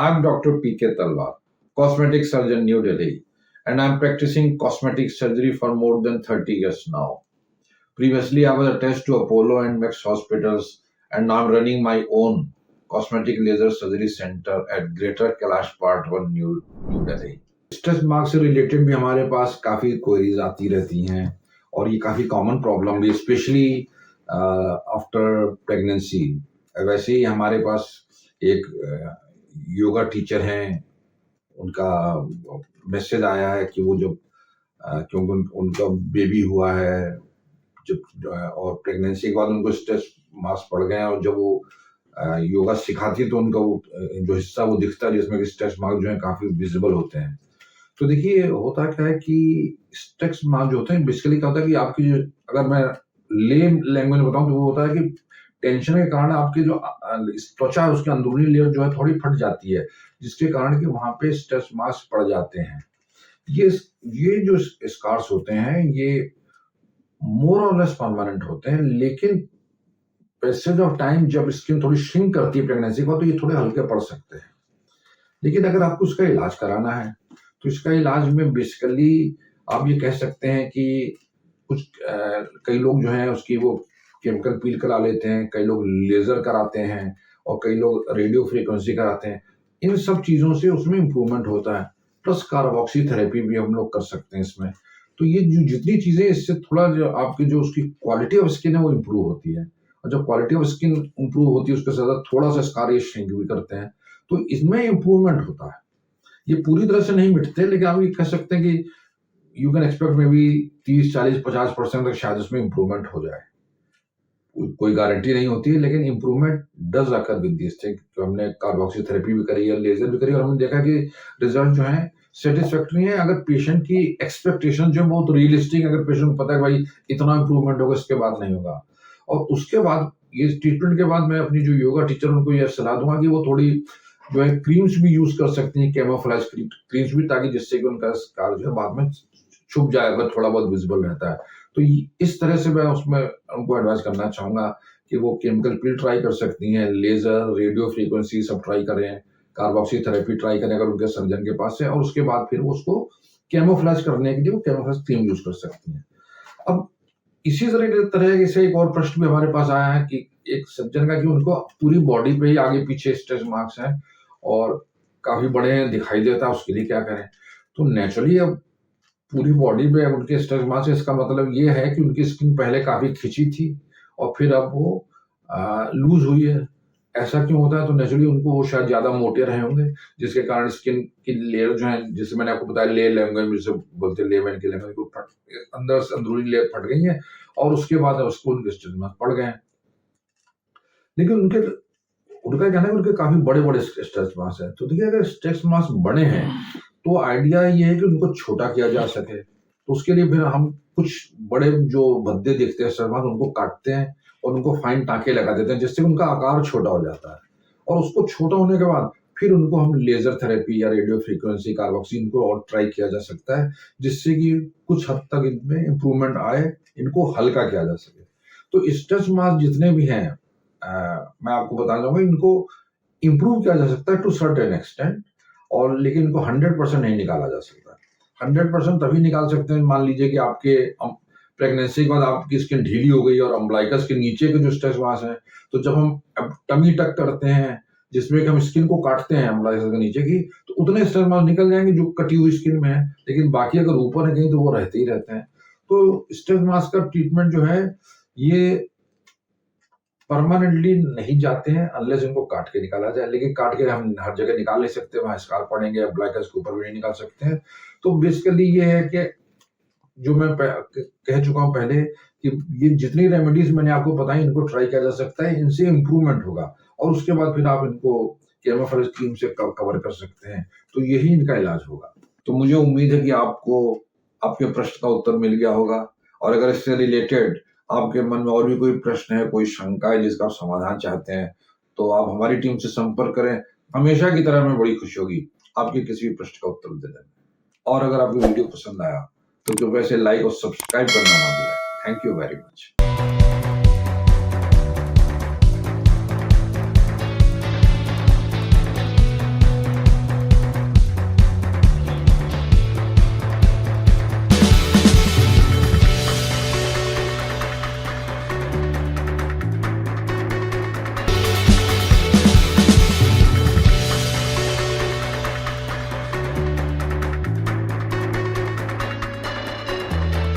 I'm Dr. P.K. Talwar, cosmetic surgeon, New Delhi, and I'm practicing cosmetic surgery for more than 30 years now. Previously, I was attached to Apollo and Max hospitals, and now I'm running my own cosmetic laser surgery center at Greater Kailash Part 1, New Delhi. Stress mark से related भी हमारे पास काफ़ी queries आती रहती हैं और ये काफ़ी कॉमन प्रॉब्लम भी, स्पेशली आफ्टर प्रेगनेंसी। वैसे ही हमारे पास एक योगा टीचर हैं, उनका मैसेज आया है कि वो जब क्योंकि उनका बेबी हुआ है जब और प्रेगनेंसी के बाद उनको स्ट्रेस मार्क्स पड़ गए हैं, और जब वो योगा सिखाती है तो उनका वो जो हिस्सा वो दिखता है जिसमें कि स्ट्रेस मार्क जो है काफ़ी विजिबल होते हैं। तो देखिए होता क्या है कि स्ट्रेस मार्क जो होते हैं बेसिकली क्या होता है कि आपकी जो, अगर मैं लेम लैंग्वेज में बताऊं तो वो होता है कि टेंशन के कारण आपकी जो त्वचा है उसकी अंदरूनी लेयर जो है थोड़ी फट जाती है, जिसके कारण कि वहां पे स्ट्रेस मार्क्स पड़ जाते हैं। ये जो स्कार्स होते हैं ये मोर और लेस परमानेंट होते हैं, लेकिन पैसेज ऑफ टाइम जब स्किन थोड़ी श्रिंक करती है प्रेगनेंसी को तो ये थोड़े हल्के पड़ सकते हैं। लेकिन अगर आपको उसका इलाज कराना है तो इसका इलाज में बेसिकली आप ये कह सकते हैं कि कुछ कई लोग जो हैं उसकी वो केमिकल पील करा लेते हैं, कई लोग लेजर कराते हैं और कई लोग रेडियो फ्रीक्वेंसी कराते हैं। इन सब चीज़ों से उसमें इम्प्रूवमेंट होता है, प्लस कार्बोक्सी थेरेपी भी हम लोग कर सकते हैं इसमें। तो ये जो जितनी चीज़ें इससे थोड़ा जो आपकी जो उसकी क्वालिटी ऑफ स्किन है वो इम्प्रूव होती है, और जब क्वालिटी ऑफ स्किन इम्प्रूव होती है उसके साथ थोड़ा सा स्कार ये श्रिंक भी करते हैं, तो इसमें इम्प्रूवमेंट होता है। ये पूरी तरह से नहीं मिटते, लेकिन आप ये कह सकते हैं कि you can expect may be 30, 40, 50% तक शायद उसमें इम्प्रूवमेंट हो जाए। कोई गारंटी नहीं होती है, लेकिन improvement does occur with this thing. तो हमने कार्बोक्सी थेरेपी भी करी है, लेजर भी करी, और हमने देखा कि रिजल्ट जो है सेटिस्फैक्टरी है। अगर पेशेंट की एक्सपेक्टेशन जो बहुत रियलिस्टिक, अगर पेशेंट को पता है भाई इतना इम्प्रूवमेंट होगा, इसके बाद नहीं होगा। और उसके बाद ये ट्रीटमेंट के बाद मैं अपनी जो योगा टीचर उनको यह सलाह दूंगा कि वो थोड़ी जो है क्रीम्स भी यूज कर सकती हैं, कैमोफ्लेज क्रीम्स भी, ताकि जिससे कि उनका स्कार जो है बाद में छुप जाए अगर थोड़ा बहुत विजिबल रहता है। तो इस तरह से मैं उसमें उनको एडवाइस करना चाहूंगा कि वो केमिकल पील ट्राई कर सकती हैं, लेजर, रेडियो फ्रीक्वेंसी सब ट्राई करें, कार्बोक्सी थेरेपी ट्राई करें अगर उनके सर्जन के पास है, और उसके बाद फिर वो उसको कैमोफ्लेज करने के लिए वो कैमोफ्लेज क्रीम यूज कर सकती हैं। अब इसी तरह से एक और प्रश्न भी हमारे पास आया है कि एक सज्जन का कि उनको पूरी बॉडी पे ही आगे पीछे स्ट्रेच मार्क्स हैं और काफी बड़े हैं, दिखाई देता है, उसके लिए क्या करें। तो नेचुरली अब पूरी बॉडी पे उनके स्ट्रेच मार्क्स है, इसका मतलब ये है कि उनकी स्किन पहले काफी खिंची थी और फिर अब वो लूज हुई है। ऐसा क्यों होता है? तो नेचुरली उनको वो शायद ज्यादा मोटे रहे होंगे, जिसके कारण स्किन की लेयर जो है, जैसे मैंने आपको बताया ले लैंग्वेज में जिसे बोलते हैं, लेमन की लैंग्वेज को अंदर से अंदरूनी लेयर फट गई है और उसके बाद उसको उनके स्ट्रेच मार्क्स पड़ गए हैं। लेकिन उनका कहना है उनके काफी बड़े बड़े स्ट्रेच मार्क्स है। तो देखिए अगर स्ट्रेच मार्क्स बड़े हैं तो आइडिया ये है कि उनको छोटा किया जा सके। तो उसके लिए फिर हम कुछ बड़े जो भद्दे देखते हैं स्ट्रेच मार्क्स, उनको काटते हैं और उनको फाइन टाँके लगा देते हैं, जिससे उनका आकार छोटा हो जाता है। और उसको छोटा होने के बाद फिर उनको हम लेजर थेरेपी या रेडियो फ्रीक्वेंसी, कार्बोक्सी, इनको और ट्राई किया जा सकता है, जिससे कि कुछ हद तक इनमें इम्प्रूवमेंट आए, इनको हल्का किया जा सके। तो स्ट्रेच मार्क्स जितने भी हैं मैं आपको बताना चाहूंगा, इनको इम्प्रूव किया जा सकता है टू सर्टेन एक्सटेंट, और लेकिन इनको 100% नहीं निकाला जा सकता। 100% तभी निकाल सकते हैं, मान लीजिए कि आपके प्रेगनेंसी के बाद आपकी स्किन ढीली हो गई और अम्ब्लाइकस के नीचे के जो स्ट्रेच मार्क्स हैं, तो जब हम टमी टक करते हैं जिसमें कि हम स्किन को काटते हैं अम्ब्लाइकस के नीचे की, तो उतने स्ट्रेच मार्क्स निकल जाएंगे जो कटी हुई स्किन में है, लेकिन बाकी अगर ऊपर है कहीं तो वो रहते ही रहते हैं। तो स्ट्रेच मार्क्स का ट्रीटमेंट जो है ये परमानेंटली नहीं जाते हैं अनलेस इनको काट के निकाला जाए, लेकिन काट के हम हर जगह निकाल नहीं सकते, वहां स्कार पड़ेंगे, ब्लैकर्स के ऊपर भी नहीं निकाल सकते हैं। तो बेसिकली ये है कि जो मैं कह चुका हूं पहले कि ये जितनी रेमेडीज मैंने आपको बताई इनको ट्राई किया जा सकता है, इनसे इम्प्रूवमेंट होगा और उसके बाद फिर आप इनको कैमोफ्लेज क्रीम से कवर कर सकते हैं। तो यही इनका इलाज होगा। तो मुझे उम्मीद है कि आपको आपके प्रश्न का उत्तर मिल गया होगा, और अगर इससे रिलेटेड आपके मन में और भी कोई प्रश्न है, कोई शंका है जिसका आप समाधान चाहते हैं, तो आप हमारी टीम से संपर्क करें। हमेशा की तरह हमें बड़ी खुशी होगी आपके किसी भी प्रश्न का उत्तर देने में। और अगर आपको वीडियो पसंद आया तो कृपया से लाइक और सब्सक्राइब करना ना भूलें। Thank you very much.